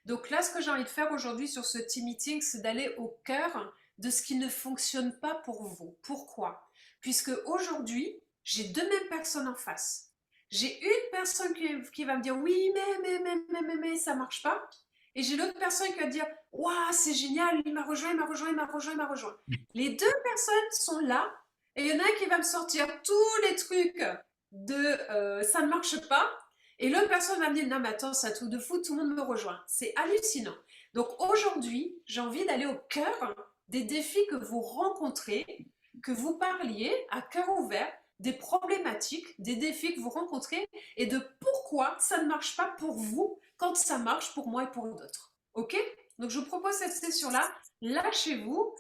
Donc là, ce que j'ai envie de faire aujourd'hui sur ce team meeting, c'est d'aller au cœur de ce qui ne fonctionne pas pour vous. Pourquoi? Puisque aujourd'hui, j'ai deux mêmes personnes en face. J'ai une personne qui va me dire oui, mais, ça marche pas. Et j'ai l'autre personne qui va dire waouh, c'est génial, il m'a rejoint, il m'a rejoint, il m'a rejoint, il m'a rejoint. Les deux personnes sont là et il y en a un qui va me sortir tous les trucs de ça ne marche pas et l'autre personne va me dire, non mais attends, c'est un truc de fou, tout le monde me rejoint. C'est hallucinant. Donc aujourd'hui, j'ai envie d'aller au cœur des défis que vous rencontrez, que vous parliez à cœur ouvert, des problématiques, des défis que vous rencontrez et de pourquoi ça ne marche pas pour vous quand ça marche pour moi et pour d'autres. Ok? Donc je vous propose cette session-là. Lâchez-vous.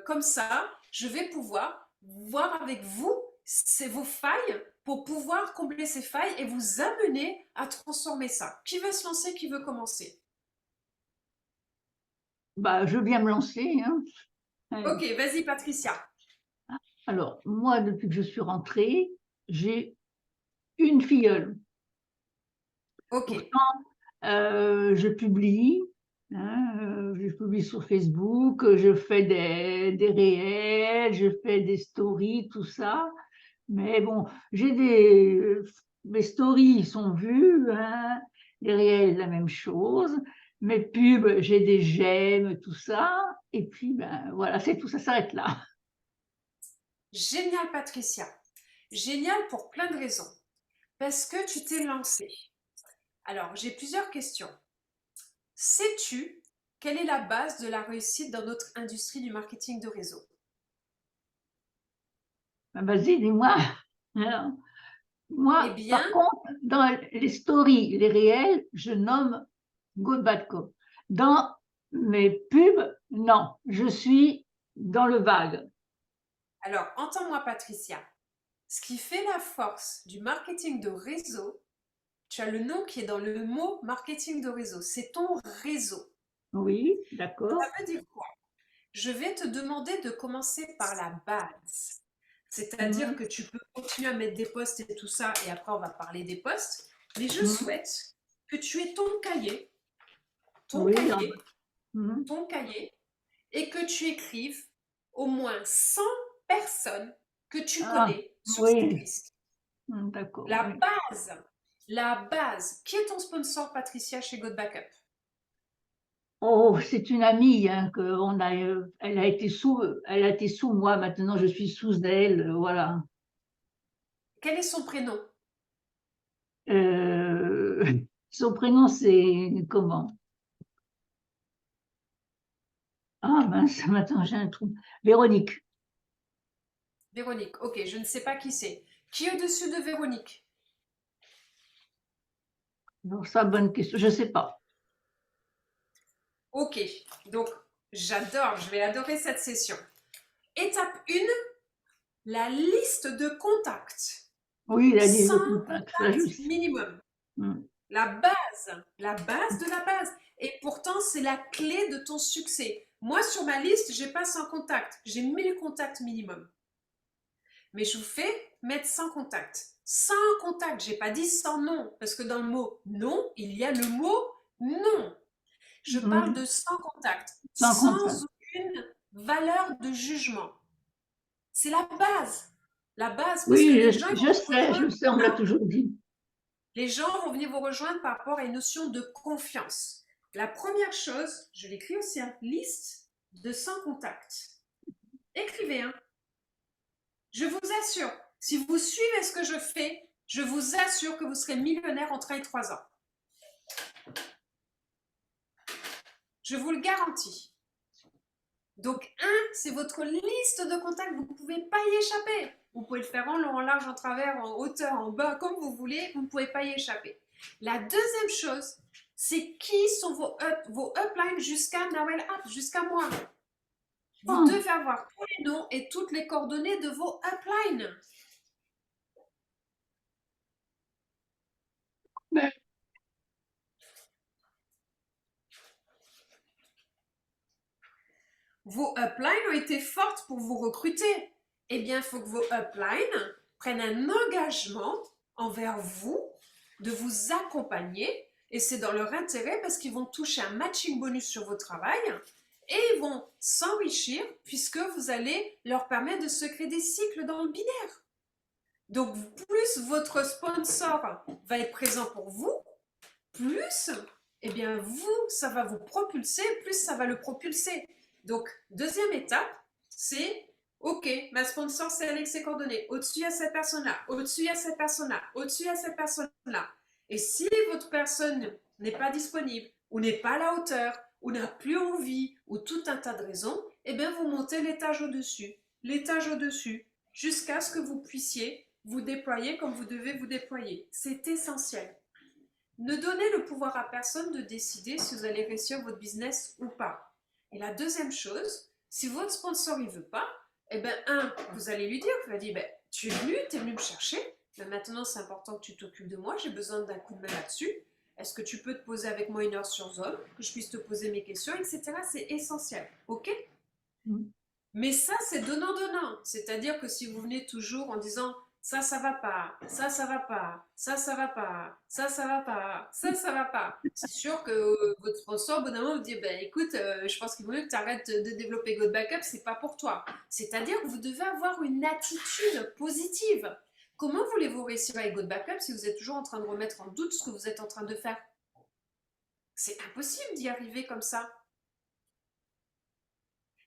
Comme ça, je vais pouvoir voir avec vous c'est vos failles pour pouvoir combler ces failles et vous amener à transformer ça. Qui veut se lancer, qui veut commencer? Bah, je viens me lancer, hein. Ok, vas-y Patricia. Alors, moi, depuis que je suis rentrée, j'ai une filleule. Ok, Pourtant, je publie, hein, je publie sur Facebook, je fais des réels, je fais des stories, tout ça. Mais bon, j'ai mes stories sont vues, hein, les réels, la même chose. Mes pubs, j'ai des j'aime, tout ça. Et puis, ben voilà, c'est tout, ça s'arrête là. génial Patricia. Génial pour plein de raisons. Parce que tu t'es lancée. Alors, j'ai plusieurs questions. Sais-tu quelle est la base de la réussite dans notre industrie du marketing de réseau? Ben, vas-y, dis-moi. Alors, Eh moi, bien, par contre, dans les stories, les réels, je nomme Good Bad Cop. Dans mes pubs, non, je suis dans le vague. alors entends-moi Patricia. Ce qui fait la force du marketing de réseau, tu as le nom qui est dans le mot marketing de réseau. C'est ton réseau. Oui, Ça d'accord. veut dire quoi? Je vais te demander de commencer par la base. C'est-à-dire Mhm, que tu peux continuer à mettre des posts et tout ça, et après on va parler des posts. Mais je mhm. souhaite que tu aies ton cahier, ton Oui, cahier, mhm. ton cahier, et que tu écrives au moins 100 personnes que tu Ah, connais sur cette oui, liste. d'accord, La oui. base, la base. Qui est ton sponsor, Patricia, chez God Backup? Oh, c'est une amie, hein, elle a été sous moi, maintenant je suis sous elle, voilà. Quel est son prénom? Euh, son prénom, c'est comment? Ah mince, maintenant j'ai un trou. Véronique. Véronique. Ok, je ne sais pas qui c'est. Qui est au-dessus de Véronique? Alors ça, bonne question, je sais pas. Ok, donc j'adore, je vais adorer cette session. Étape 1, la liste de contacts. Oui, il a dit 100 le contact, ça je contacts sais. minimum. Mm. La base de la base. Et pourtant, c'est la clé de ton succès. Moi, sur ma liste, j'ai pas 100 contacts, j'ai 1000 contacts minimum. Mais je vous fais mettre 100 contacts. 100 contacts, j'ai pas dit 100 noms, parce que dans le mot non, il y a le mot non. Je parle Mm. de 100 contacts, Sans contact. sans aucune valeur de jugement. C'est la base. La base, parce que Oui, les gens ils vont vous je rejoindre. sais, on me l'a toujours dit. Les gens vont venir vous rejoindre par rapport à une notion de confiance. La première chose, je l'écris aussi, hein, liste de 100 contacts. Écrivez, hein. Je vous assure, si vous suivez ce que je fais, je vous assure que vous serez millionnaire en 3 ans. Je vous le garantis. Donc, c'est votre liste de contacts. Vous ne pouvez pas y échapper. Vous pouvez le faire en long, en large, en travers, en hauteur, en bas, comme vous voulez. Vous ne pouvez pas y échapper. La deuxième chose, c'est qui sont vos uplines jusqu'à Nawel App, jusqu'à moi. Vous Ah, devez avoir tous les noms et toutes les coordonnées de vos uplines. ben, Vos uplines ont été fortes pour vous recruter. Eh bien, il faut que vos uplines prennent un engagement envers vous de vous accompagner Et c'est dans leur intérêt parce qu'ils vont toucher un matching bonus sur votre travail et ils vont s'enrichir puisque vous allez leur permettre de se créer des cycles dans le binaire. Donc, plus votre sponsor va être présent pour vous, plus, eh bien, vous, ça va vous propulser, plus ça va le propulser. Donc, deuxième étape, c'est OK, ma sponsor, c'est avec ses coordonnées. Au-dessus, il y a cette personne-là. Au-dessus, il y a cette personne-là. Au-dessus, il y a cette personne-là. Et si votre personne n'est pas disponible, ou n'est pas à la hauteur, ou n'a plus envie, ou tout un tas de raisons, eh bien, vous montez l'étage au-dessus, jusqu'à ce que vous puissiez vous déployer comme vous devez vous déployer. C'est essentiel. Ne donnez le pouvoir à personne de décider si vous allez réussir votre business ou pas. Et la deuxième chose, si votre sponsor ne veut pas, eh bien, vous allez lui dire, vous allez dire, ben, tu es venu me chercher, mais maintenant c'est important que tu t'occupes de moi, j'ai besoin d'un coup de main là-dessus. Est-ce que tu peux te poser avec moi 1 heure sur Zoom, que je puisse te poser mes questions, etc. C'est essentiel, ok? Mmh. Mais ça, c'est donnant-donnant. C'est-à-dire que si vous venez toujours en disant ça va pas, ça va pas, ça va pas, ça va pas, ça va pas, c'est sûr que votre sponsor, au bout d'un moment, vous dit ben, écoute, je pense qu'il vaut mieux que tu arrêtes de développer Go Backup, c'est pas pour toi. C'est-à-dire que vous devez avoir une attitude positive. Comment voulez-vous réussir avec Go Backup si vous êtes toujours en train de remettre en doute ce que vous êtes en train de faire? C'est impossible d'y arriver comme ça.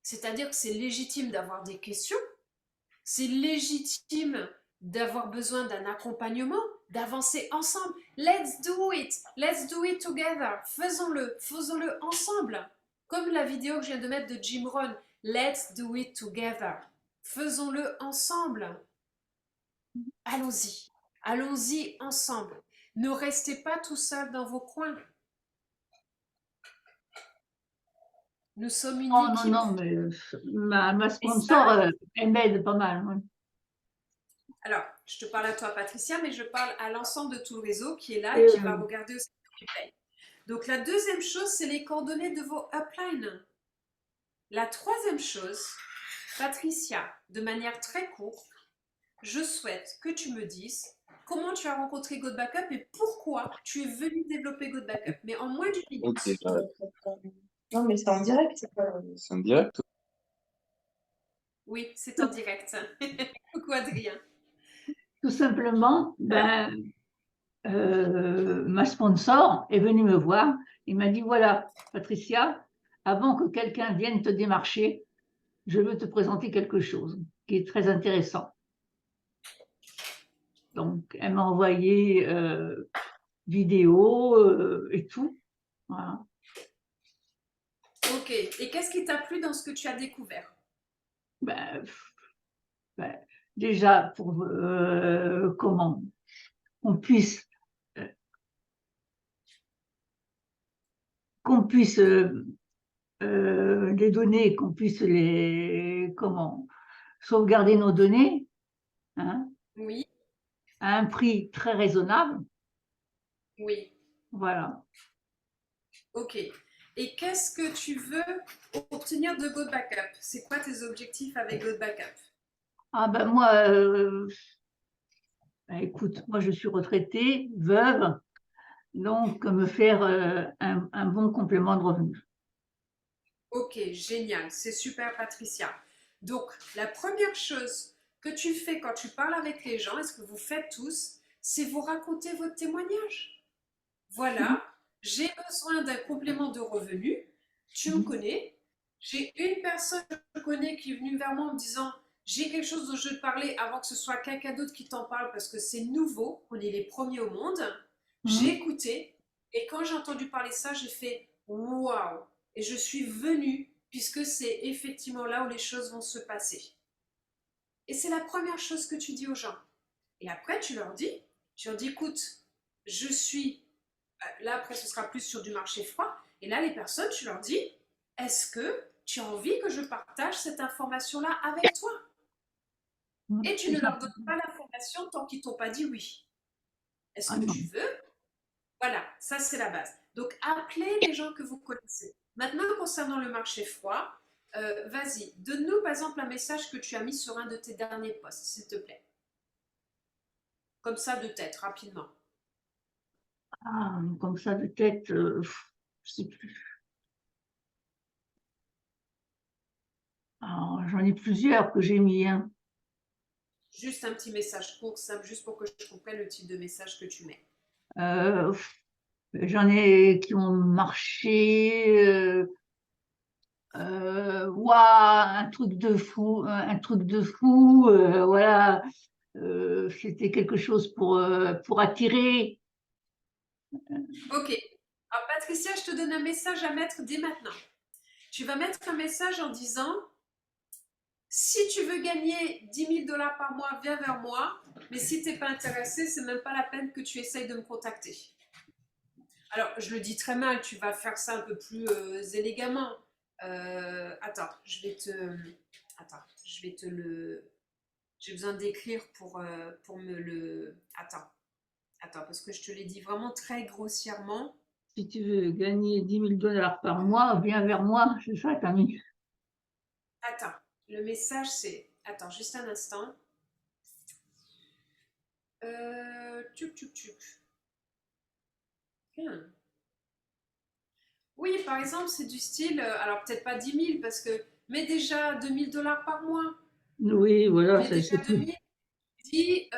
C'est-à-dire que c'est légitime d'avoir des questions, c'est légitime d'avoir besoin d'un accompagnement, d'avancer ensemble. Let's do it together. Faisons-le ensemble. Comme la vidéo que je viens de mettre de Jim Rohn, let's do it together. Faisons-le ensemble. Allons-y ensemble. Ne restez pas tout seul dans vos coins. Nous sommes une Non, non, équipe. non, mais ma Et ça, sponsor, elle m'aide pas mal, ouais. alors, je te parle à toi, Patricia, mais je parle à l'ensemble de tout le réseau qui est là et Et qui va regarder aussi le replay. Donc, la deuxième chose, c'est les coordonnées de vos uplines. La troisième chose, Patricia, de manière très courte, je souhaite que tu me dises comment tu as rencontré Go Backup et pourquoi tu es venu développer Go Backup, mais en moins d'une minute. Ok, non, mais c'est en direct, c'est pas. C'est en direct? Oui, c'est en direct. Coucou Adrien. tout simplement, ma sponsor est venue me voir et m'a dit: «Voilà, Patricia, avant que quelqu'un vienne te démarcher, je veux te présenter quelque chose qui est très intéressant». Donc elle m'a envoyé, vidéo, et tout, voilà. Ok, et qu'est-ce qui t'a plu dans ce que tu as découvert? Ben, ben, déjà pour, comment? On puisse, heu, qu'on puisse, les données, qu'on puisse les comment? Sauvegarder nos données, hein, Oui, à un prix très raisonnable, oui. voilà. Ok. Et qu'est-ce que tu veux obtenir de Go Backup? C'est quoi tes objectifs avec Go Backup? Ah ben moi, écoute, moi je suis retraitée, veuve, donc me faire, un bon complément de revenu. Ok, génial. C'est super, Patricia. Donc, la première chose que tu fais quand tu parles avec les gens, et ce que vous faites tous, c'est vous raconter votre témoignage. Mmh Voilà, j'ai besoin d'un complément de revenu. Tu me mh. connais. J'ai une personne que je connais qui est venue vers moi en me disant j'ai quelque chose dont je veux te parler avant que ce soit quelqu'un d'autre qui t'en parle parce que c'est nouveau, on est les premiers au monde. J'ai Mmh. écouté et quand j'ai entendu parler de ça, j'ai fait waouh! Et je suis venue puisque c'est effectivement là où les choses vont se passer. Et c'est la première chose que tu dis aux gens. Et après, tu leur dis écoute, je suis là, après, ce sera plus sur du marché froid. Et là, les personnes, tu leur dis, est-ce que tu as envie que je partage cette information-là avec toi? Mmh. Et tu C'est ne ça. leur donnes pas l'information tant qu'ils t'ont pas dit oui. Est-ce Ah que non. tu veux? Voilà, ça c'est la base. Donc, appelez les gens que vous connaissez. Maintenant, concernant le marché froid, vas-y, donne-nous par exemple un message que tu as mis sur un de tes derniers posts, s'il te plaît. Comme ça, de tête, rapidement. Ah, comme ça de tête, je sais plus. Alors, j'en ai plusieurs que j'ai mis, hein. Juste un petit message court, simple, juste pour que je comprenne le type de message que tu mets. Euh, J'en ai qui ont marché. Ouah, un truc de fou, un truc de fou. Voilà, c'était quelque chose pour attirer. Ok. Alors, Patricia, je te donne un message à mettre dès maintenant. Tu vas mettre un message en disant, si tu veux gagner 10 000 $ par mois, viens vers moi. Mais si tu n'es pas intéressé, c'est même pas la peine que tu essayes de me contacter. Alors, je le dis très mal, tu vas faire ça un peu plus élégamment. Attends, je vais te le. J'ai besoin d'écrire pour me le. Attends, parce que je te l'ai dit vraiment très grossièrement. Si tu veux gagner 10 000 $ par mois, viens vers moi, c'est ça, t'as mis. Attends, le message c'est. Attends, juste un instant. Tuc, tuc, tuc. Hmm. Oui, par exemple, c'est du style. Alors, peut-être pas 10 000 parce que. Mais déjà 2 000 $ par mois. Oui, voilà, Mais déjà c'est deux plus. mille. Dis.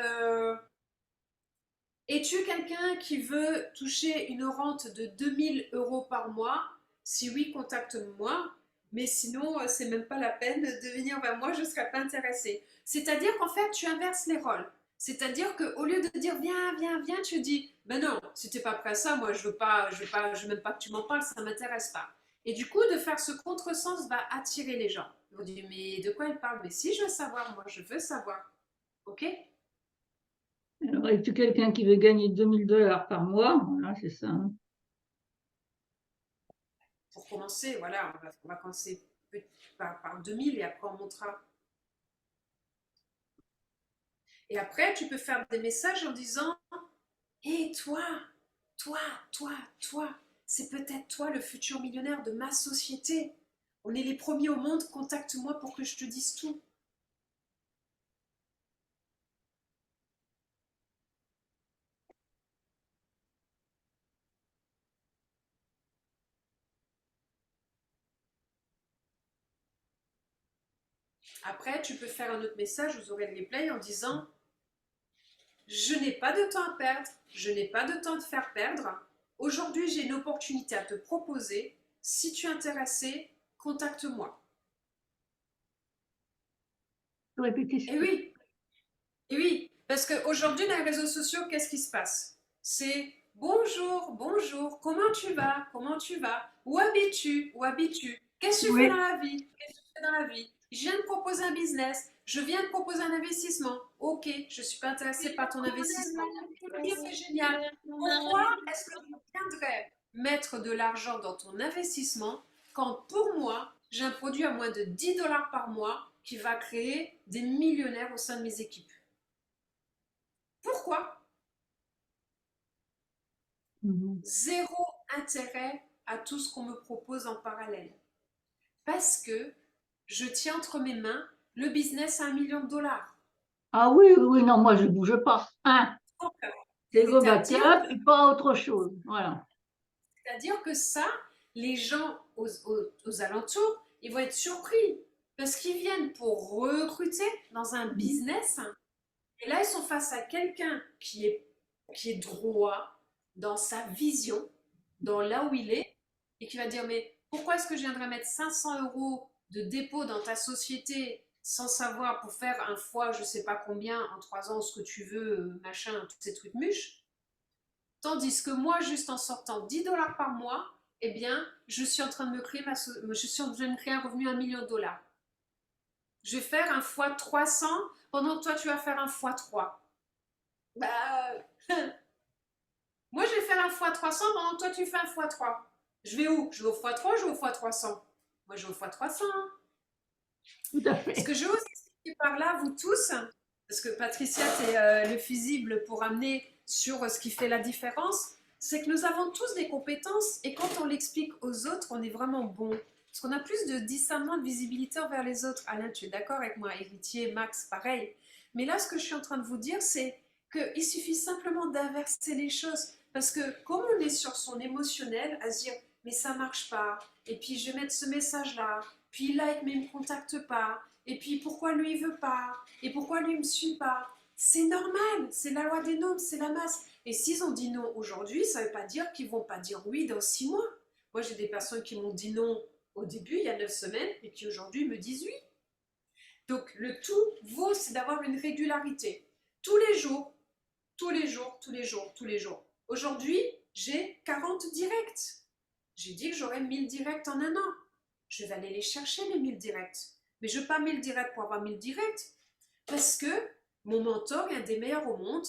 Es-tu quelqu'un qui veut toucher une rente de 2 000 € par mois? Si oui, contacte-moi. Mais sinon, c'est même pas la peine de venir vers moi, je ne serais pas intéressée. C'est-à-dire qu'en fait, tu inverses les rôles. C'est-à-dire qu'au lieu de dire viens, viens, viens, tu dis ben non, si tu n'es pas prêt à ça, moi je veux même pas que tu m'en parles, ça ne m'intéresse pas. Et du coup, de faire ce contresens va attirer les gens. Ils vont dire mais de quoi elle parle? Mais si je veux savoir, moi je veux savoir. Ok? Alors, es-tu quelqu'un qui veut gagner 2 000 $ par mois? Voilà, c'est ça, hein. Pour commencer, voilà, on va commencer par 2000 et après on montera. Et après, tu peux faire des messages en disant hé, toi, toi, toi, toi, c'est peut-être toi le futur millionnaire de ma société. On est les premiers au monde, contacte-moi pour que je te dise tout. Après, tu peux faire un autre message aux oreilles de replay en disant je n'ai pas de temps à perdre, je n'ai pas de temps à te faire perdre. Aujourd'hui, j'ai une opportunité à te proposer. Si tu es intéressé, contacte-moi. Tu peux répéter, s'il Et te plaît? oui, et oui, parce qu'aujourd'hui, dans les réseaux sociaux, qu'est-ce qui se passe? C'est bonjour, bonjour, comment tu vas? Comment tu vas? Où habites-tu? Où habites-tu? Qu'est-ce que tu fais dans Oui. la vie? Qu'est-ce que tu fais dans la vie? Je viens de proposer un business, je viens de proposer un investissement. Ok, je ne suis pas intéressée par ton investissement. Ok, c'est génial. Pourquoi est-ce que je viendrais mettre de l'argent dans ton investissement quand pour moi, j'ai un produit à moins de 10 $ par mois qui va créer des millionnaires au sein de mes équipes? Pourquoi? Mhm. Zéro intérêt à tout ce qu'on me propose en parallèle. Parce que je tiens entre mes mains le business à 1 000 000 $. Ah oui, oui, oui, non, moi je bouge pas. Hein, c'est go C'est-à-dire backup et pas autre chose. Voilà. C'est-à-dire que ça, les gens aux alentours, ils vont être surpris parce qu'ils viennent pour recruter dans un Mhm. business et là, ils sont face à quelqu'un qui est droit dans sa vision, dans là où il est et qui va dire mais pourquoi est-ce que je viendrais mettre 500 € de dépôt dans ta société sans savoir pour faire un fois je sais pas combien en 3 ans ce que tu veux, machin, tous ces trucs mûches. Tandis que moi, juste en sortant 10 $ par mois, eh bien, je suis en train de me créer je suis en train de me créer un revenu à 1 000 000 $. Je vais faire un fois 300 pendant que toi, tu vas faire un fois 3. Bah, moi, je vais faire un fois 300 pendant que toi, tu fais un fois 3. Je vais où? Je vais au fois 3, je vais au fois 300. Moi, je vais au fois 300. Tout à Ce que fait. je veux vous expliquer par là, vous tous, parce que Patricia, tu es le fusible pour amener sur ce qui fait la différence, c'est que nous avons tous des compétences et quand on l'explique aux autres, on est vraiment bon. Parce qu'on a plus de discernement, de visibilité envers les autres. Alain, tu es d'accord avec moi? Héritier, Max, pareil. Mais là, ce que je suis en train de vous dire, c'est qu'il suffit simplement d'inverser les choses. Parce que comme on est sur son émotionnel, à se dire, mais ça marche pas, et puis je vais mettre ce message-là, puis il like mais il me contacte pas, et puis pourquoi lui il veut pas, et pourquoi lui il me suit pas, c'est normal, c'est la loi des nombres, c'est la masse. Et s'ils ont dit non aujourd'hui, ça ne veut pas dire qu'ils vont pas dire oui dans 6 mois. Moi j'ai des personnes qui m'ont dit non au début, il y a 9 semaines, et qui aujourd'hui me disent oui. Donc le tout vaut, c'est d'avoir une régularité. Tous les jours, tous les jours, tous les jours, tous les jours. Aujourd'hui, j'ai 40 directs. J'ai dit que j'aurais 1000 directs en un an. Je vais aller les chercher, les 1000 directs. Mais je ne veux pas 1000 directs pour avoir 1000 directs. Parce que mon mentor est un des meilleurs au monde.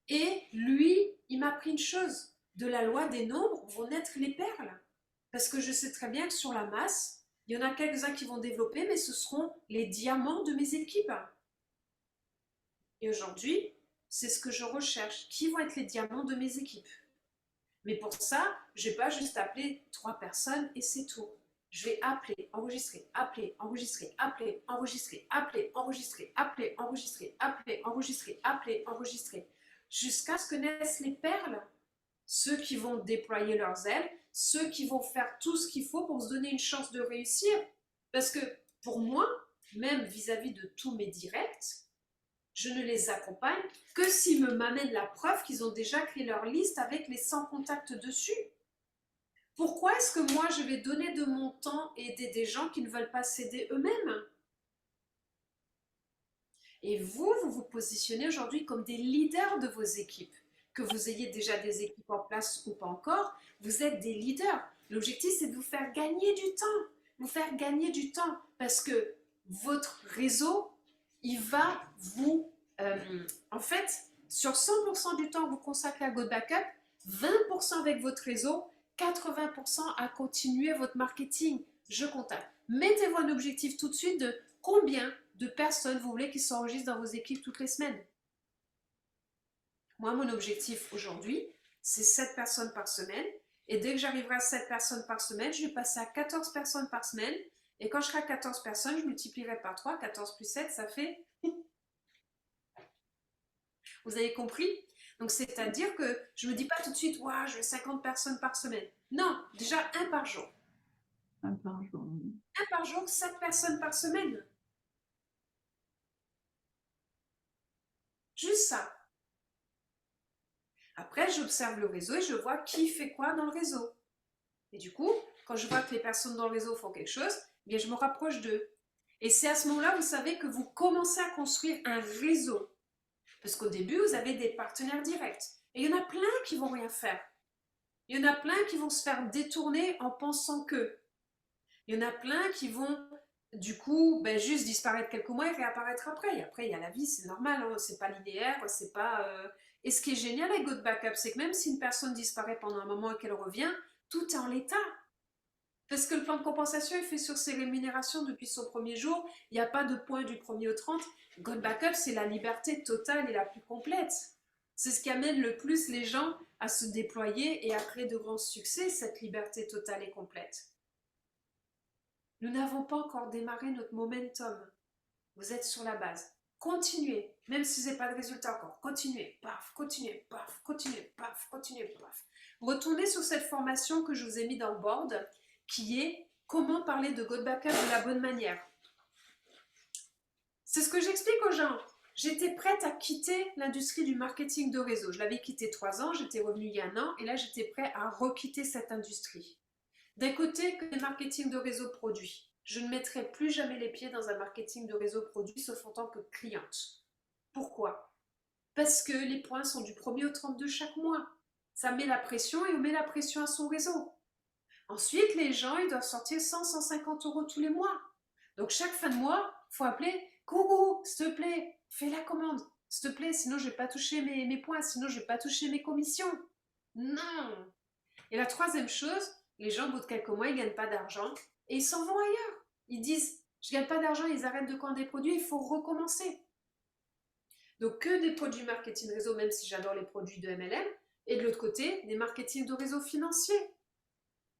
Et lui, il m'a appris une chose. De la loi des nombres vont naître les perles. Parce que je sais très bien que sur la masse, il y en a quelques-uns qui vont développer, mais ce seront les diamants de mes équipes. Et aujourd'hui, c'est ce que je recherche. Qui vont être les diamants de mes équipes? Mais pour ça, je ne vais pas juste appeler 3 personnes et c'est tout. Je vais appeler, enregistrer, appeler, enregistrer, appeler, enregistrer, appeler, enregistrer, appeler, enregistrer, appeler, enregistrer, appeler, enregistrer, jusqu'à ce que naissent les perles. Ceux qui vont déployer leurs ailes, ceux qui vont faire tout ce qu'il faut pour se donner une chance de réussir. Parce que pour moi, même vis-à-vis de tous mes directs, je ne les accompagne que s'ils m'amènent la preuve qu'ils ont déjà créé leur liste avec les 100 contacts dessus. Pourquoi est-ce que moi je vais donner de mon temps et aider des gens qui ne veulent pas s'aider eux-mêmes? Et vous vous positionnez aujourd'hui comme des leaders de vos équipes. Que vous ayez déjà des équipes en place ou pas encore, vous êtes des leaders. L'objectif, c'est de vous faire gagner du temps. Vous faire gagner du temps parce que votre réseau, il va vous... en fait, sur 100% du temps que vous consacrez à GoBackup, 20% avec votre réseau, 80% à continuer votre marketing. Je contacte. Mettez-vous un objectif tout de suite de combien de personnes vous voulez qui s'enregistrent dans vos équipes toutes les semaines. Moi, mon objectif aujourd'hui, c'est 7 personnes par semaine. Et dès que j'arriverai à 7 personnes par semaine, je vais passer à 14 personnes par semaine. Et quand je serai à 14 personnes, je multiplierai par 3. 14 plus 7, ça fait... Vous avez compris? Donc, c'est-à-dire que je ne me dis pas tout de suite, ouais, je veux 50 personnes par semaine. Non, déjà un par jour. Un par jour. Un par jour, 7 personnes par semaine. Juste ça. Après, j'observe le réseau et je vois qui fait quoi dans le réseau. Et du coup, quand je vois que les personnes dans le réseau font quelque chose, eh bien, je me rapproche d'eux. Et c'est à ce moment-là, vous savez, que vous commencez à construire un réseau. Parce qu'au début, vous avez des partenaires directs. Et il y en a plein qui ne vont rien faire. Il y en a plein qui vont se faire détourner en pensant que. Il y en a plein qui vont, du coup, juste disparaître quelques mois et réapparaître après. Et après, il y a la vie, c'est normal, hein, c'est pas linéaire, c'est pas... Et ce qui est génial avec GoBackup, c'est que même si une personne disparaît pendant un moment et qu'elle revient, tout est en l'état. Parce que le plan de compensation est fait sur ses rémunérations depuis son premier jour. Il n'y a pas de point du 1er au 30. GoBackup, c'est la liberté totale et la plus complète. C'est ce qui amène le plus les gens à se déployer et à créer de grands succès, cette liberté totale et complète. Nous n'avons pas encore démarré notre momentum. Vous êtes sur la base. Continuez, même si vous n'avez pas de résultat encore. Continuez, paf, continuez, paf, continuez, paf, continuez, paf. Retournez sur cette formation que je vous ai mis dans le board, qui est comment parler de GoBackup de la bonne manière. C'est ce que j'explique aux gens. J'étais prête à quitter l'industrie du marketing de réseau. Je l'avais quitté 3 ans, j'étais revenue il y a 1 an, et là j'étais prête à requitter cette industrie. D'un côté, que le marketing de réseau produit. Je ne mettrai plus jamais les pieds dans un marketing de réseau produit, sauf en tant que cliente. Pourquoi? Parce que les points sont du 1er au 30 de chaque mois. Ça met la pression et on met la pression à son réseau. Ensuite, les gens, ils doivent sortir 100-150 € tous les mois. Donc, chaque fin de mois, il faut appeler « Coucou, s'il te plaît, fais la commande. S'il te plaît, sinon je ne vais pas toucher mes points, sinon je ne vais pas toucher mes commissions. » Non. Et la troisième chose, les gens, au bout de quelques mois, ils ne gagnent pas d'argent et ils s'en vont ailleurs. Ils disent « Je ne gagne pas d'argent », ils arrêtent de commander des produits, il faut recommencer. Donc, que des produits marketing réseau, même si j'adore les produits de MLM, et de l'autre côté, des marketing de réseau financier.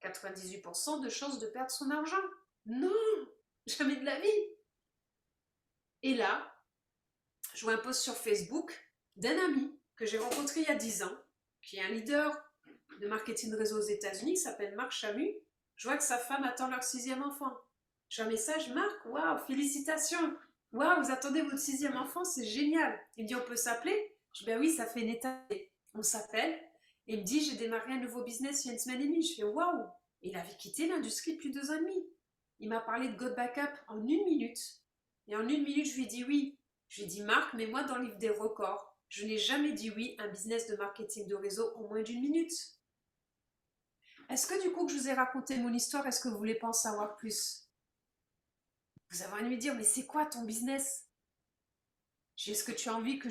98% de chances de perdre son argent. Non, jamais de la vie. Et là, je vois un post sur Facebook d'un ami que j'ai rencontré il y a 10 ans, qui est un leader de marketing de réseau aux États-Unis qui s'appelle Marc Chamu. Je vois que sa femme attend leur 6e enfant. J'ai un message, Marc, waouh, félicitations. Waouh, vous attendez votre 6e enfant, c'est génial. Il me dit, on peut s'appeler? Je dis, ben oui, ça fait une étape. On s'appelle. Et il me dit, j'ai démarré un nouveau business il y a une semaine et demie. Je fais, waouh. Il avait quitté l'industrie depuis 2 ans et demi. Il m'a parlé de God Backup en 1 minute. Et en 1 minute, je lui ai dit oui. Je lui ai dit, Marc, mets-moi dans le livre des records. Je n'ai jamais dit oui à un business de marketing de réseau en moins d'1 minute. Est-ce que du coup que je vous ai raconté mon histoire, est-ce que vous voulez pas en savoir plus? Vous avez envie de me dire, mais c'est quoi ton business? Est-ce que tu as envie que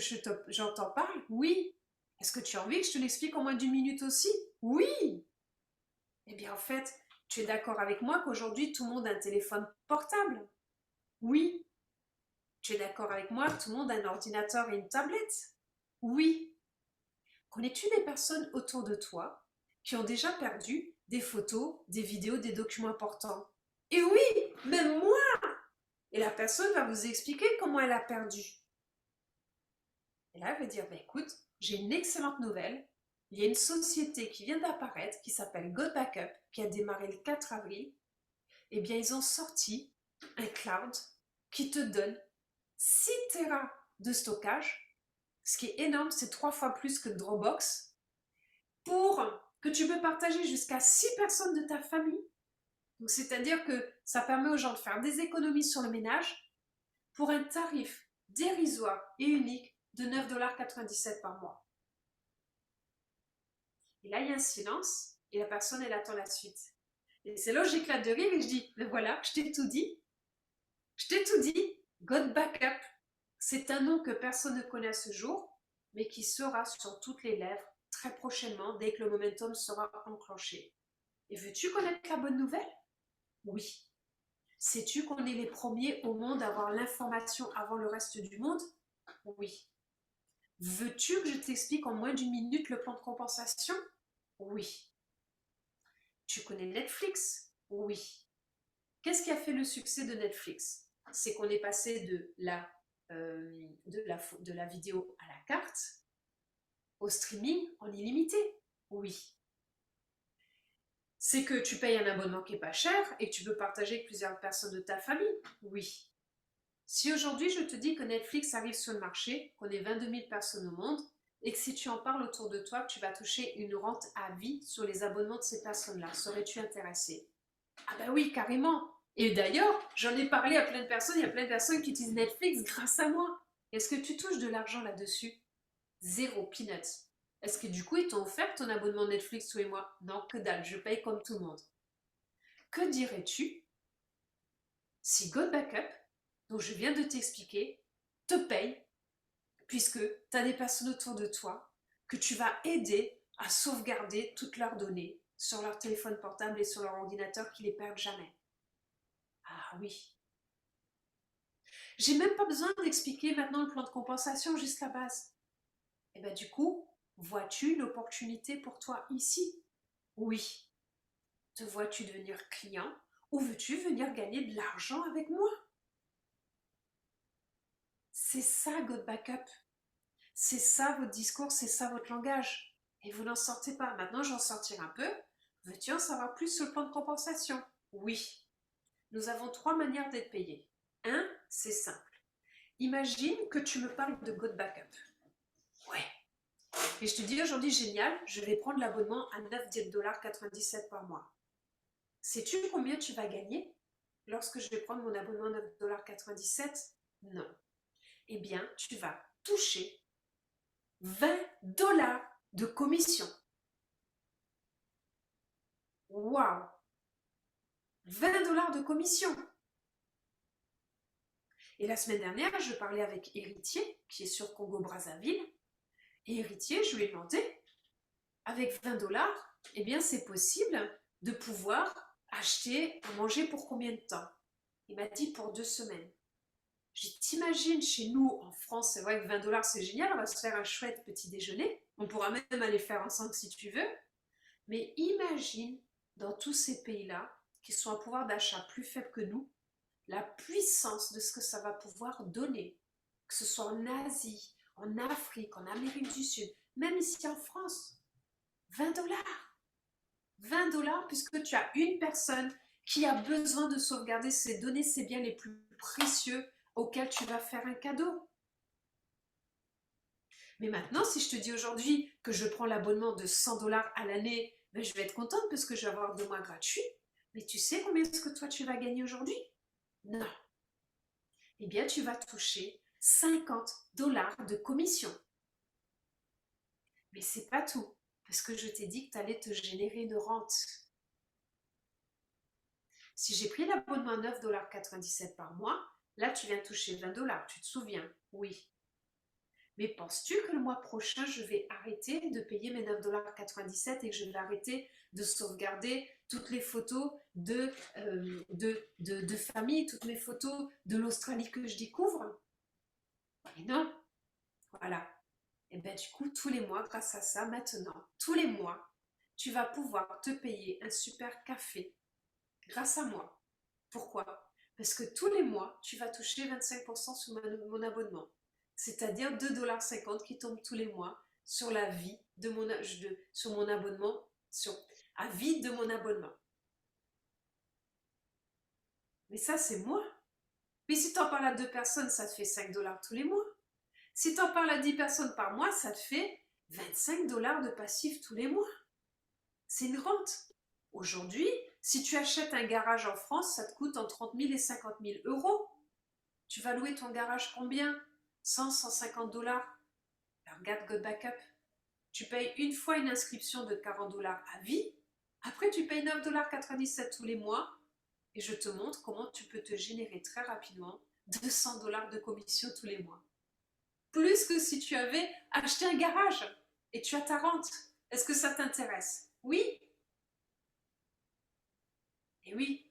j'en t'en parle? Oui. Est-ce que tu as envie que je te l'explique en moins d'1 minute aussi? Oui. Eh bien en fait, tu es d'accord avec moi qu'aujourd'hui tout le monde a un téléphone portable? Oui. Tu es d'accord avec moi que tout le monde a un ordinateur et une tablette? Oui. Connais-tu des personnes autour de toi qui ont déjà perdu des photos, des vidéos, des documents importants? Et oui, même moi! Et la personne va vous expliquer comment elle a perdu. Et là, elle va dire, bah, écoute, j'ai une excellente nouvelle. Il y a une société qui vient d'apparaître qui s'appelle God Backup, qui a démarré le 4 avril. Eh bien, ils ont sorti un cloud qui te donne 6 Tera de stockage, ce qui est énorme, c'est 3 fois plus que Dropbox, pour que tu peux partager jusqu'à 6 personnes de ta famille. Donc, c'est-à-dire que ça permet aux gens de faire des économies sur le ménage pour un tarif dérisoire et unique de 9,97 $ par mois. Et là, il y a un silence et la personne, elle attend la suite. Et c'est là où j'éclate de rire et je dis, ben voilà, je t'ai tout dit. Je t'ai tout dit. God Backup, c'est un nom que personne ne connaît à ce jour, mais qui sera sur toutes les lèvres très prochainement dès que le momentum sera enclenché. Et veux-tu connaître la bonne nouvelle? Oui. Sais-tu qu'on est les premiers au monde à avoir l'information avant le reste du monde? Oui. Veux-tu que je t'explique en moins d'1 minute le plan de compensation? Oui. Tu connais Netflix? Oui. Qu'est-ce qui a fait le succès de Netflix? C'est qu'on est passé de la vidéo à la carte au streaming en illimité. Oui. C'est que tu payes un abonnement qui n'est pas cher et que tu peux partager avec plusieurs personnes de ta famille. Oui. Si aujourd'hui je te dis que Netflix arrive sur le marché, qu'on est 22 000 personnes au monde, et que si tu en parles autour de toi, tu vas toucher une rente à vie sur les abonnements de ces personnes-là, serais-tu intéressé? Ah ben oui, carrément. Et d'ailleurs, j'en ai parlé à plein de personnes, il y a plein de personnes qui utilisent Netflix grâce à moi. Est-ce que tu touches de l'argent là-dessus? Zéro, peanuts. Est-ce que du coup, ils t'ont offert ton abonnement Netflix tous les mois? Non, que dalle, je paye comme tout le monde. Que dirais-tu si God Backup, dont je viens de t'expliquer, te paye, puisque tu as des personnes autour de toi que tu vas aider à sauvegarder toutes leurs données sur leur téléphone portable et sur leur ordinateur, qu'ils ne les perdent jamais? Ah oui. J'ai même pas besoin d'expliquer maintenant le plan de compensation, juste la base. Et bien du coup, vois-tu l'opportunité pour toi ici? Oui. Te vois-tu devenir client ou veux-tu venir gagner de l'argent avec moi? C'est ça, God Backup. C'est ça votre discours, c'est ça votre langage. Et vous n'en sortez pas. Maintenant, j'en sortirai un peu. Veux-tu en savoir plus sur le plan de compensation? Oui. Nous avons 3 manières d'être payés. 1, c'est simple. Imagine que tu me parles de God Backup. Ouais. Et je te dis aujourd'hui, génial, je vais prendre l'abonnement à 9,97 $ par mois. Sais-tu combien tu vas gagner lorsque je vais prendre mon abonnement à 9,97 $? Non. Eh bien, tu vas toucher 20 $ de commission. Waouh! 20 $ de commission. Et la semaine dernière, je parlais avec Héritier, qui est sur Congo-Brazzaville. Et Héritier, je lui ai demandé, avec 20 $, eh bien, c'est possible de pouvoir acheter à manger pour combien de temps? Il m'a dit pour 2 semaines. T'imagines, chez nous, en France, c'est vrai que 20 $ c'est génial, on va se faire un chouette petit déjeuner. On pourra même aller faire ensemble si tu veux. Mais imagine, dans tous ces pays-là, qui sont à pouvoir d'achat plus faible que nous, la puissance de ce que ça va pouvoir donner, que ce soit en Asie, en Afrique, en Amérique du Sud, même ici en France. 20 $. $20 puisque tu as une personne qui a besoin de sauvegarder ses données, ses biens les plus précieux auxquels tu vas faire un cadeau. Mais maintenant, si je te dis aujourd'hui que je prends l'abonnement de $100 à l'année, ben je vais être contente parce que je vais avoir 2 mois gratuits. Mais tu sais combien est-ce que toi tu vas gagner aujourd'hui? Non. Eh bien, tu vas toucher $50 de commission. Mais c'est pas tout, parce que je t'ai dit que tu allais te générer une rente. Si j'ai pris l'abonnement à $9,97 par mois, là tu viens de toucher $20, tu te souviens? Oui. Mais penses-tu que le mois prochain, je vais arrêter de payer mes $9,97 et que je vais arrêter de sauvegarder toutes les photos de famille, toutes mes photos de l'Australie que je découvre? Et non, voilà. Et bien du coup, tous les mois, grâce à ça, maintenant, tous les mois, tu vas pouvoir te payer un super café grâce à moi. Pourquoi? Parce que tous les mois, tu vas toucher 25% sur mon abonnement. C'est-à-dire $2,50 qui tombent tous les mois sur la vie de sur mon abonnement, à vie de mon abonnement. Mais ça, c'est moi. Mais si tu en parles à 2 personnes, ça te fait $5 tous les mois. Si tu en parles à 10 personnes par mois, ça te fait $25 de passif tous les mois. C'est une rente. Aujourd'hui, si tu achètes un garage en France, ça te coûte entre 30 000 et 50 000 euros. Tu vas louer ton garage combien? 100, $150. Alors regarde God Backup. Tu payes une fois une inscription de $40 à vie. Après, tu payes $9,97 tous les mois. Et je te montre comment tu peux te générer très rapidement $200 de commission tous les mois. Plus que si tu avais acheté un garage et tu as ta rente. Est-ce que ça t'intéresse? Oui? Et oui.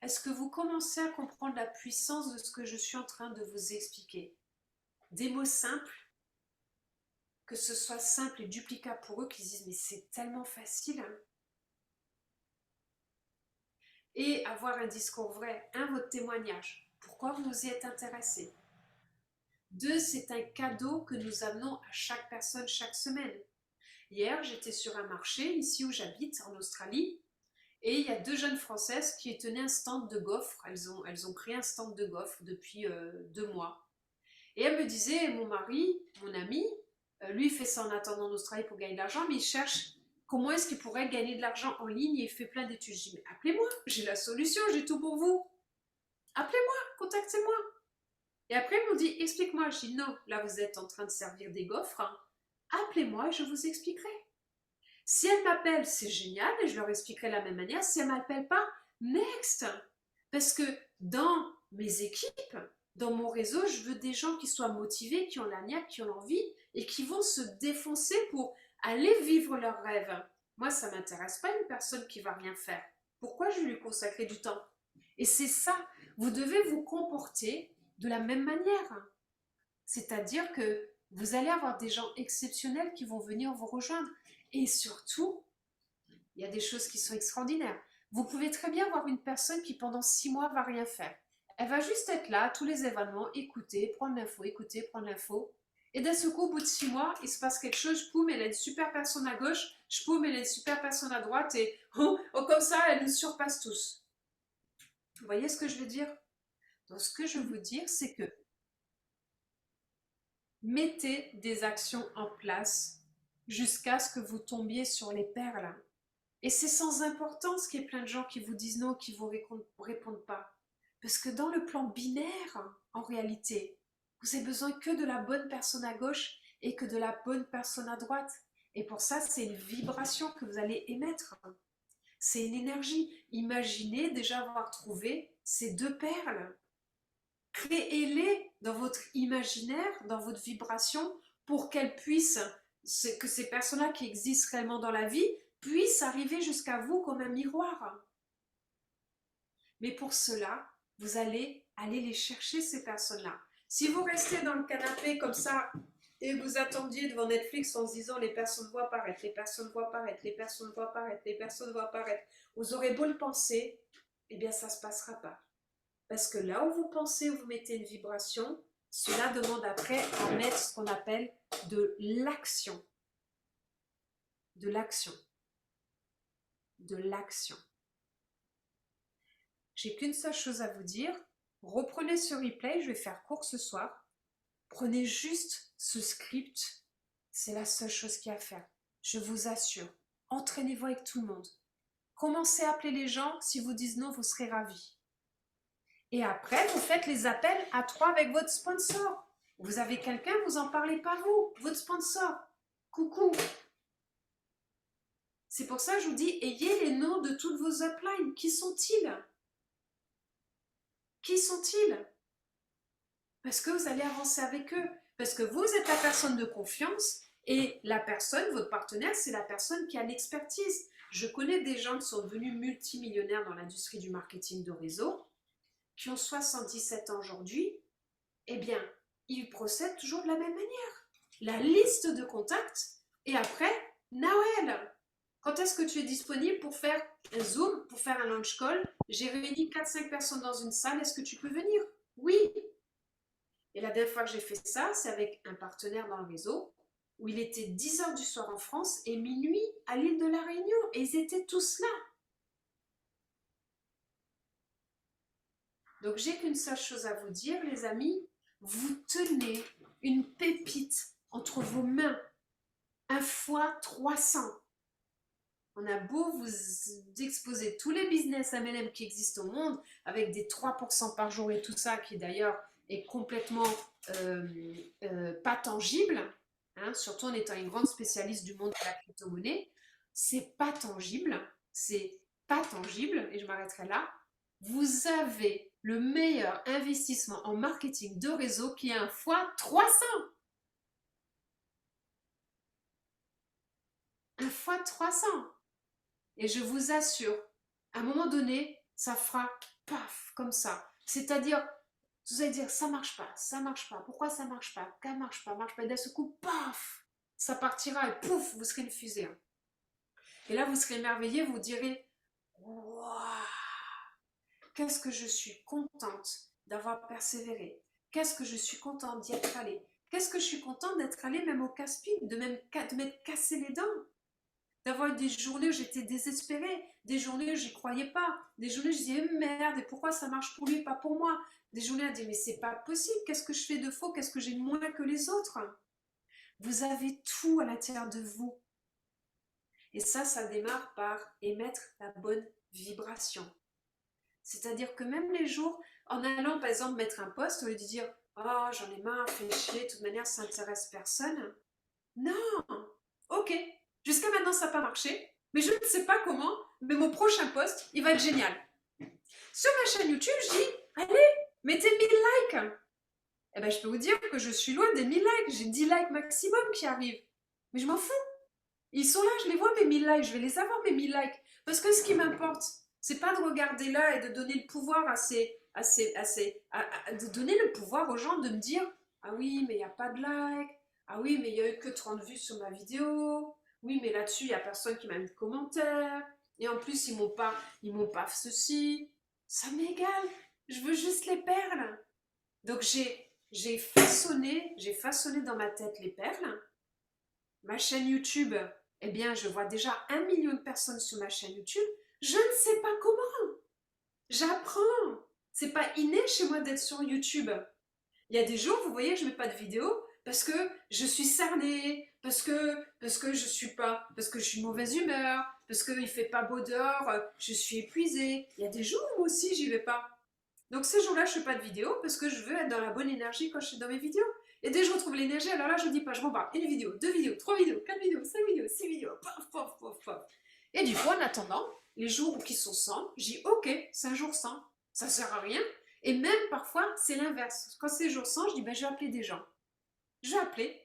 Est-ce que vous commencez à comprendre la puissance de ce que je suis en train de vous expliquer? Des mots simples, que ce soit simple et duplicable pour eux, qu'ils disent mais c'est tellement facile. Hein? Et avoir un discours vrai, votre témoignage. Pourquoi vous vous y êtes intéressé? 2, c'est un cadeau que nous amenons à chaque personne chaque semaine. Hier, j'étais sur un marché, ici où j'habite, en Australie, et il y a 2 jeunes Françaises qui tenaient un stand de gaufres. Elles ont créé un stand de gaufres depuis 2 mois. Et elle me disait, mon mari, mon ami, lui fait ça en attendant en Australie pour gagner de l'argent, mais il cherche comment est-ce qu'il pourrait gagner de l'argent en ligne et il fait plein d'études. Je dis, mais appelez-moi, j'ai la solution, j'ai tout pour vous. Appelez-moi, contactez-moi. Et après, ils m'ont dit, explique-moi. Je dis, non, là vous êtes en train de servir des gaufres. Hein. Appelez-moi et je vous expliquerai. Si elle m'appelle, c'est génial et je leur expliquerai de la même manière. Si elle ne m'appelle pas, next. Parce que dans mes équipes, dans mon réseau, je veux des gens qui soient motivés, qui ont la niaque, qui ont l'envie et qui vont se défoncer pour aller vivre leurs rêves. Moi, ça ne m'intéresse pas une personne qui ne va rien faire. Pourquoi je vais lui consacrer du temps? Et c'est ça, vous devez vous comporter de la même manière. C'est-à-dire que vous allez avoir des gens exceptionnels qui vont venir vous rejoindre. Et surtout, il y a des choses qui sont extraordinaires. Vous pouvez très bien avoir une personne qui pendant 6 mois va rien faire. Elle va juste être là, tous les événements, écouter, prendre l'info, écouter, prendre l'info. Et d'un seul coup, au bout de 6 mois, il se passe quelque chose, poum, elle a une super personne à gauche, poum, elle a une super personne à droite, et comme ça, elle nous surpasse tous. Vous voyez ce que je veux dire? Donc, ce que je veux dire, c'est que mettez des actions en place jusqu'à ce que vous tombiez sur les perles. Et c'est sans importance qu'il y ait plein de gens qui vous disent non, qui ne vous répondent pas. Parce que dans le plan binaire, en réalité, vous avez besoin que de la bonne personne à gauche et que de la bonne personne à droite. Et pour ça, c'est une vibration que vous allez émettre. C'est une énergie. Imaginez déjà avoir trouvé ces 2 perles. Créez-les dans votre imaginaire, dans votre vibration, pour qu'elles puissent, que ces personnes-là qui existent réellement dans la vie, puissent arriver jusqu'à vous comme un miroir. Mais pour cela, vous allez aller les chercher, ces personnes-là. Si vous restez dans le canapé comme ça, et vous attendiez devant Netflix en se disant les personnes vont apparaître, les personnes vont apparaître, les personnes vont apparaître, les personnes vont apparaître, vous aurez beau le penser, eh bien ça ne se passera pas. Parce que là où vous pensez, où vous mettez une vibration, cela demande après à mettre ce qu'on appelle de l'action. De l'action. de l'action. J'ai qu'une seule chose à vous dire. Reprenez ce replay, je vais faire court ce soir. Prenez juste ce script. C'est la seule chose qu'il y a à faire. Je vous assure. Entraînez-vous avec tout le monde. Commencez à appeler les gens. Si vous disent non, vous serez ravis. Et après, vous faites les appels à 3 avec votre sponsor. Vous avez quelqu'un, vous en parlez pas vous, votre sponsor. Coucou. C'est pour ça que je vous dis, ayez les noms de toutes vos uplines. Qui sont-ils? Qui sont-ils? Parce que vous allez avancer avec eux. Parce que vous êtes la personne de confiance et la personne, votre partenaire, c'est la personne qui a l'expertise. Je connais des gens qui sont devenus multimillionnaires dans l'industrie du marketing de réseau, qui ont 77 ans aujourd'hui. Eh bien, ils procèdent toujours de la même manière. La liste de contacts et après, Nawel. Quand est-ce que tu es disponible pour faire un Zoom, pour faire un launch call? J'ai réuni 4-5 personnes dans une salle, est-ce que tu peux venir? Oui. Et la dernière fois que j'ai fait ça, c'est avec un partenaire dans le réseau, où il était 10 h du soir en France et minuit à l'île de la Réunion. Et ils étaient tous là. Donc j'ai qu'une seule chose à vous dire, les amis. Vous tenez une pépite entre vos mains. 1 fois 300. On a beau vous exposer tous les business MLM qui existent au monde, avec des 3% par jour et tout ça, qui d'ailleurs est complètement pas tangible, hein, surtout en étant une grande spécialiste du monde de la crypto-monnaie, c'est pas tangible, et je m'arrêterai là. Vous avez le meilleur investissement en marketing de réseau qui est 1 fois 300. 1 fois 300. Et je vous assure, à un moment donné, ça fera paf, comme ça. C'est-à-dire, vous allez dire, ça marche pas. Pourquoi ça marche pas? Marche pas. Et d'un seul coup, paf, ça partira et pouf, vous serez une fusée. Et là, vous serez émerveillé, vous direz, waouh, qu'est-ce que je suis contente d'avoir persévéré. Qu'est-ce que je suis contente d'y être allée. Qu'est-ce que je suis contente d'être allée même au casse-pipe, de m'être cassé les dents. D'avoir eu des journées où j'étais désespérée, des journées où j'y croyais pas, des journées où je disais merde, et pourquoi ça marche pour lui et pas pour moi, des journées à dire mais c'est pas possible, qu'est-ce que je fais de faux, qu'est-ce que j'ai de moins que les autres. Vous avez tout à l'intérieur de vous. Et ça démarre par émettre la bonne vibration. C'est-à-dire que même les jours, en allant par exemple mettre un post, au lieu de dire oh j'en ai marre, fais chier, de toute manière ça n'intéresse personne. Non, ok. Jusqu'à maintenant, ça n'a pas marché, mais je ne sais pas comment, mais mon prochain post, il va être génial. Sur ma chaîne YouTube, je dis, allez, mettez 1000 likes. Eh bien, je peux vous dire que je suis loin des 1000 likes. J'ai 10 likes maximum qui arrivent. Mais je m'en fous. Ils sont là, je les vois, mes 1000 likes. Je vais les avoir, mes 1000 likes. Parce que ce qui m'importe, c'est pas de regarder là et de donner le pouvoir de donner le pouvoir aux gens de me dire, ah oui, mais il n'y a pas de likes. Ah oui, mais il n'y a eu que 30 vues sur ma vidéo. Oui, mais là-dessus, il n'y a personne qui m'a mis de commentaire. Et en plus, ils m'ont pas ceci. Ça m'égale. Je veux juste les perles. Donc, j'ai façonné dans ma tête les perles. Ma chaîne YouTube, eh bien, je vois déjà 1 million de personnes sur ma chaîne YouTube. Je ne sais pas comment. J'apprends. C'est pas inné chez moi d'être sur YouTube. Il y a des jours, vous voyez, je mets pas de vidéo parce que je suis cernée, parce que je suis de mauvaise humeur, parce qu'il fait pas beau dehors, je suis épuisée. Il y a des jours où aussi j'y vais pas. Donc ces jours-là, je fais pas de vidéo parce que je veux être dans la bonne énergie quand je suis dans mes vidéos. Et dès que je retrouve l'énergie, alors là, je dis pas, je m'en 1 vidéo, 2 vidéos, 3 vidéos, 4 vidéos, 5 vidéos, 6 vidéos, paf, paf, paf, paf. Et du coup, en attendant, les jours qui sont sans, j'ai ok, c'est un jour sans, ça sert à rien. Et même parfois, c'est l'inverse. Quand c'est jour sans, je dis, ben, je vais appeler des gens. Je vais appeler.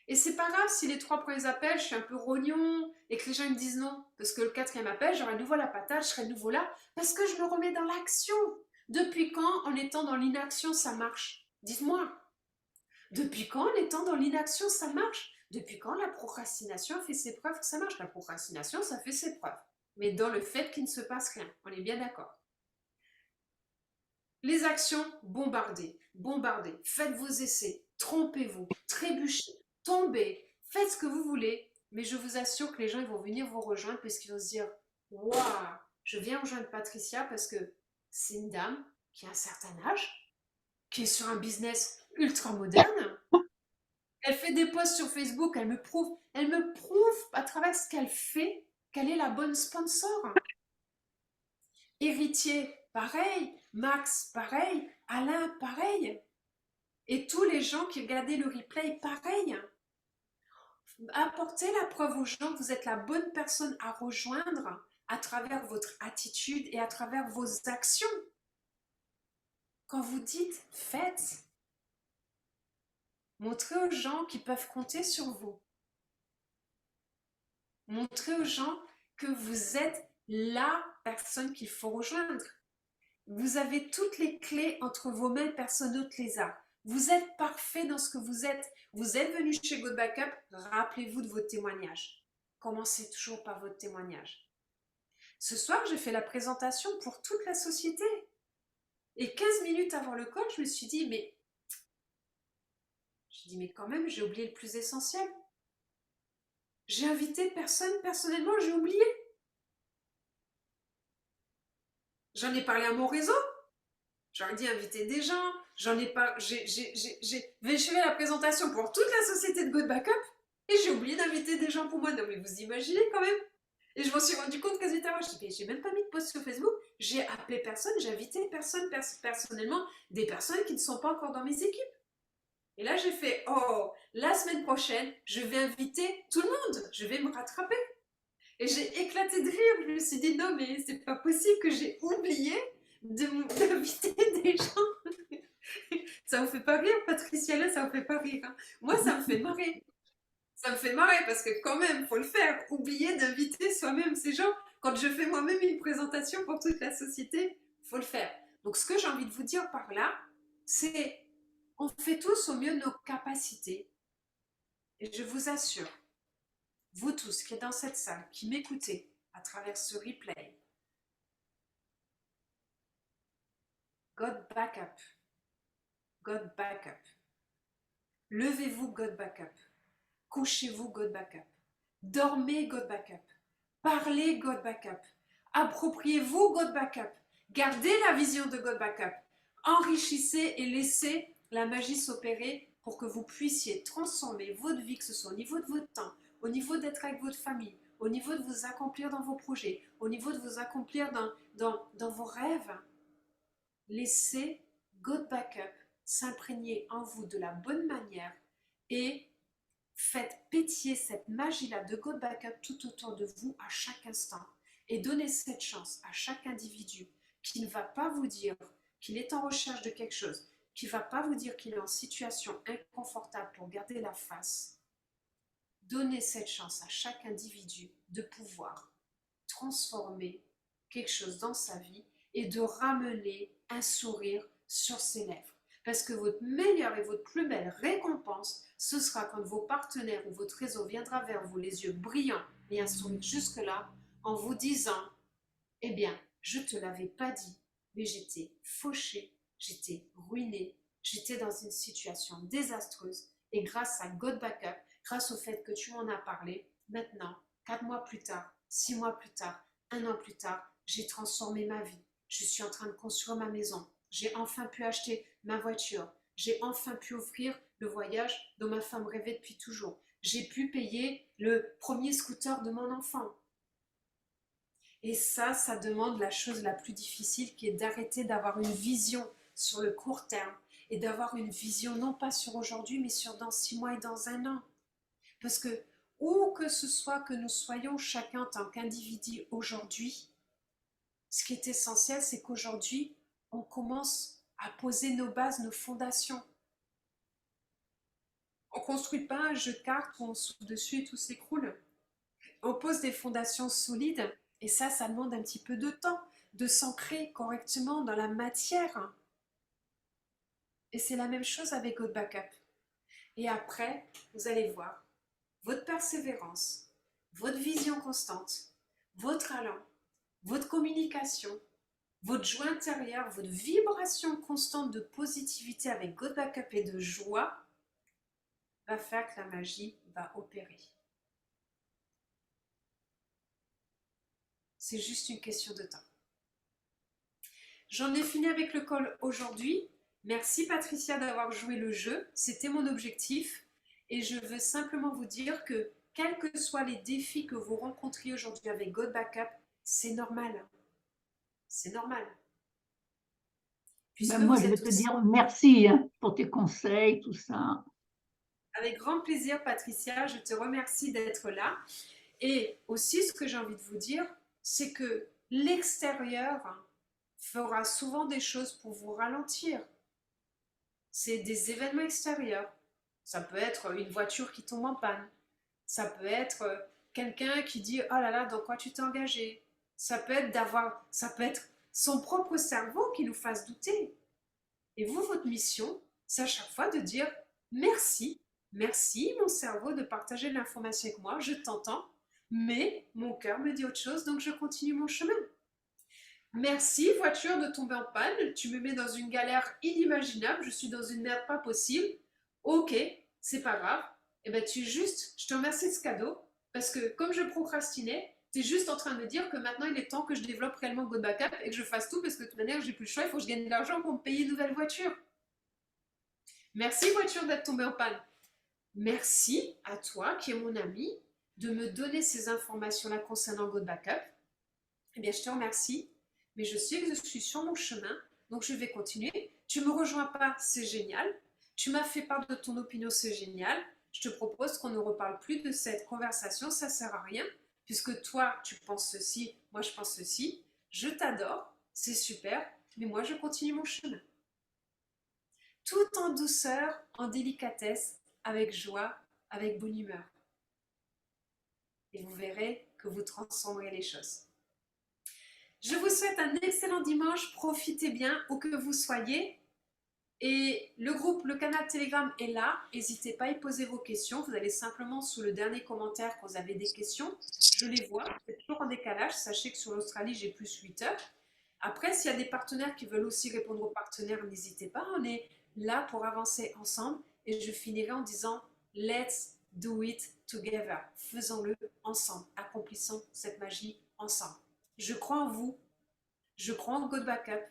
Et c'est pas grave si les 3 premiers appels, je suis un peu rognon et que les gens me disent non. Parce que le 4e appel, j'aurai de nouveau la patate, je serai de nouveau là. Parce que je me remets dans l'action. Depuis quand, en étant dans l'inaction, ça marche? Dites-moi. Depuis quand, en étant dans l'inaction, ça marche? Depuis quand la procrastination fait ses preuves que ça marche? La procrastination, ça fait ses preuves. Mais dans le fait qu'il ne se passe rien. On est bien d'accord. Les actions, bombardez, faites vos essais, trompez-vous, trébuchez, tombez, faites ce que vous voulez, mais je vous assure que les gens ils vont venir vous rejoindre parce qu'ils vont se dire Waouh, je viens rejoindre Patricia parce que c'est une dame qui a un certain âge, qui est sur un business ultra moderne. Elle fait des posts sur Facebook, elle me prouve à travers ce qu'elle fait qu'elle est la bonne sponsor. Héritier, pareil. Max, pareil. Alain, pareil. Et tous les gens qui regardaient le replay, pareil. Apportez la preuve aux gens que vous êtes la bonne personne à rejoindre à travers votre attitude et à travers vos actions. Quand vous dites faites, montrez aux gens qu'ils peuvent compter sur vous. Montrez aux gens que vous êtes la personne qu'il faut rejoindre. Vous avez toutes les clés entre vos mains, personne d'autre les a. Vous êtes parfait dans ce que vous êtes. Vous êtes venu chez Good Backup, rappelez-vous de votre témoignage. Commencez toujours par votre témoignage. Ce soir, j'ai fait la présentation pour toute la société. Et 15 minutes avant le call, je me suis dit, mais quand même, j'ai oublié le plus essentiel. J'ai invité personne, personnellement, j'ai oublié. J'en ai parlé à mon réseau. J'aurais dit inviter des gens. J'en ai pas. J'ai fait la présentation pour toute la société de Good Backup et j'ai oublié d'inviter des gens pour moi. Non, mais vous imaginez quand même. Et je m'en suis rendu compte quasi tard. Je dis, j'ai même pas mis de post sur Facebook. J'ai appelé personne, j'ai invité personne personnellement, des personnes qui ne sont pas encore dans mes équipes. Et là, j'ai fait, oh, la semaine prochaine, je vais inviter tout le monde. Je vais me rattraper. Et j'ai éclaté de rire. Je me suis dit, non, mais c'est pas possible que j'ai oublié d'inviter des gens. Ça vous fait pas rire, Patricia, là, ça vous fait pas rire. Hein. Moi, ça me fait marrer. Ça me fait marrer parce que quand même, faut le faire. Oublier d'inviter soi-même ces gens. Quand je fais moi-même une présentation pour toute la société, faut le faire. Donc, ce que j'ai envie de vous dire par là, c'est on fait tous au mieux de nos capacités. Et je vous assure, vous tous qui êtes dans cette salle, qui m'écoutez à travers ce replay, God Backup. God Backup. Levez-vous, God Backup. Couchez-vous, God Backup. Dormez, God Backup. Parlez, God Backup. Appropriez-vous, God Backup. Gardez la vision de God Backup. Enrichissez et laissez la magie s'opérer pour que vous puissiez transformer votre vie, que ce soit au niveau de votre temps, au niveau d'être avec votre famille, au niveau de vous accomplir dans vos projets, au niveau de vous accomplir dans vos rêves. Laissez God Backup s'imprégner en vous de la bonne manière et faites pétiller cette magie-là de God Backup tout autour de vous à chaque instant et donnez cette chance à chaque individu qui ne va pas vous dire qu'il est en recherche de quelque chose, qui ne va pas vous dire qu'il est en situation inconfortable pour garder la face. Donnez cette chance à chaque individu de pouvoir transformer quelque chose dans sa vie et de ramener un sourire sur ses lèvres. Parce que votre meilleure et votre plus belle récompense, ce sera quand vos partenaires ou votre réseau viendra vers vous les yeux brillants et un sourire jusque-là en vous disant « Eh bien, je ne te l'avais pas dit, mais j'étais fauchée, j'étais ruinée, j'étais dans une situation désastreuse et grâce à God Backup, grâce au fait que tu m'en as parlé, maintenant, 4 mois plus tard, 6 mois plus tard, 1 an plus tard, j'ai transformé ma vie. Je suis en train de construire ma maison. J'ai enfin pu acheter ma voiture. J'ai enfin pu offrir le voyage dont ma femme rêvait depuis toujours. J'ai pu payer le premier scooter de mon enfant. Et ça demande la chose la plus difficile qui est d'arrêter d'avoir une vision sur le court terme et d'avoir une vision non pas sur aujourd'hui mais sur dans 6 mois et dans 1 an. Parce que où que ce soit que nous soyons chacun en tant qu'individu aujourd'hui, ce qui est essentiel, c'est qu'aujourd'hui, on commence à poser nos bases, nos fondations. On ne construit pas un jeu de cartes où on saute dessus et tout s'écroule. On pose des fondations solides et ça demande un petit peu de temps, de s'ancrer correctement dans la matière. Et c'est la même chose avec votre backup. Et après, vous allez voir, votre persévérance, votre vision constante, votre talent, votre communication, votre joie intérieure, votre vibration constante de positivité avec God Backup et de joie va faire que la magie va opérer. C'est juste une question de temps. J'en ai fini avec le call aujourd'hui. Merci Patricia d'avoir joué le jeu. C'était mon objectif. Et je veux simplement vous dire que quels que soient les défis que vous rencontriez aujourd'hui avec God Backup, c'est normal. C'est normal. Puisque Moi, vous je vais êtes te aussi... dire merci pour tes conseils, tout ça. Avec grand plaisir, Patricia. Je te remercie d'être là. Et aussi, ce que j'ai envie de vous dire, c'est que l'extérieur fera souvent des choses pour vous ralentir. C'est des événements extérieurs. Ça peut être une voiture qui tombe en panne. Ça peut être quelqu'un qui dit « Oh là là, dans quoi tu t'es engagé ?» Ça peut être son propre cerveau qui nous fasse douter. Et vous, votre mission, c'est à chaque fois de dire « Merci, merci mon cerveau de partager l'information avec moi, je t'entends, mais mon cœur me dit autre chose, donc je continue mon chemin. » Merci, voiture, de tomber en panne. Tu me mets dans une galère inimaginable. Je suis dans une merde pas possible. Ok, c'est pas grave. Et ben, je te remercie de ce cadeau. Parce que comme je procrastinais, tu es juste en train de me dire que maintenant il est temps que je développe réellement God Backup et que je fasse tout parce que de toute manière, j'ai plus le choix. Il faut que je gagne de l'argent pour me payer une nouvelle voiture. Merci, voiture, d'être tombée en panne. Merci à toi, qui es mon ami, de me donner ces informations-là concernant God Backup. Eh bien, je te remercie. Mais je sais que je suis sur mon chemin, donc je vais continuer. Tu ne me rejoins pas, c'est génial. Tu m'as fait part de ton opinion, c'est génial. Je te propose qu'on ne reparle plus de cette conversation, ça ne sert à rien, puisque toi, tu penses ceci, moi, je pense ceci. Je t'adore, c'est super, mais moi, je continue mon chemin. Tout en douceur, en délicatesse, avec joie, avec bonne humeur. Et vous verrez que vous transformerez les choses. Je vous souhaite un excellent dimanche, profitez bien où que vous soyez. Et le canal Telegram est là, n'hésitez pas à y poser vos questions. Vous allez simplement sous le dernier commentaire quand vous avez des questions. Je les vois, c'est toujours en décalage. Sachez que sur l'Australie, j'ai plus 8 heures. Après, s'il y a des partenaires qui veulent aussi répondre aux partenaires, n'hésitez pas. On est là pour avancer ensemble. Et je finirai en disant « Let's do it together ». Faisons-le ensemble, accomplissons cette magie ensemble. Je crois en vous, je crois en God Backup,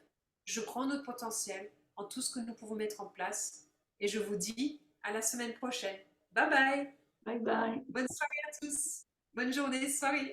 je crois en notre potentiel, en tout ce que nous pouvons mettre en place. Et je vous dis à la semaine prochaine. Bye bye. Bye bye. Bonne soirée à tous. Bonne journée, soirée.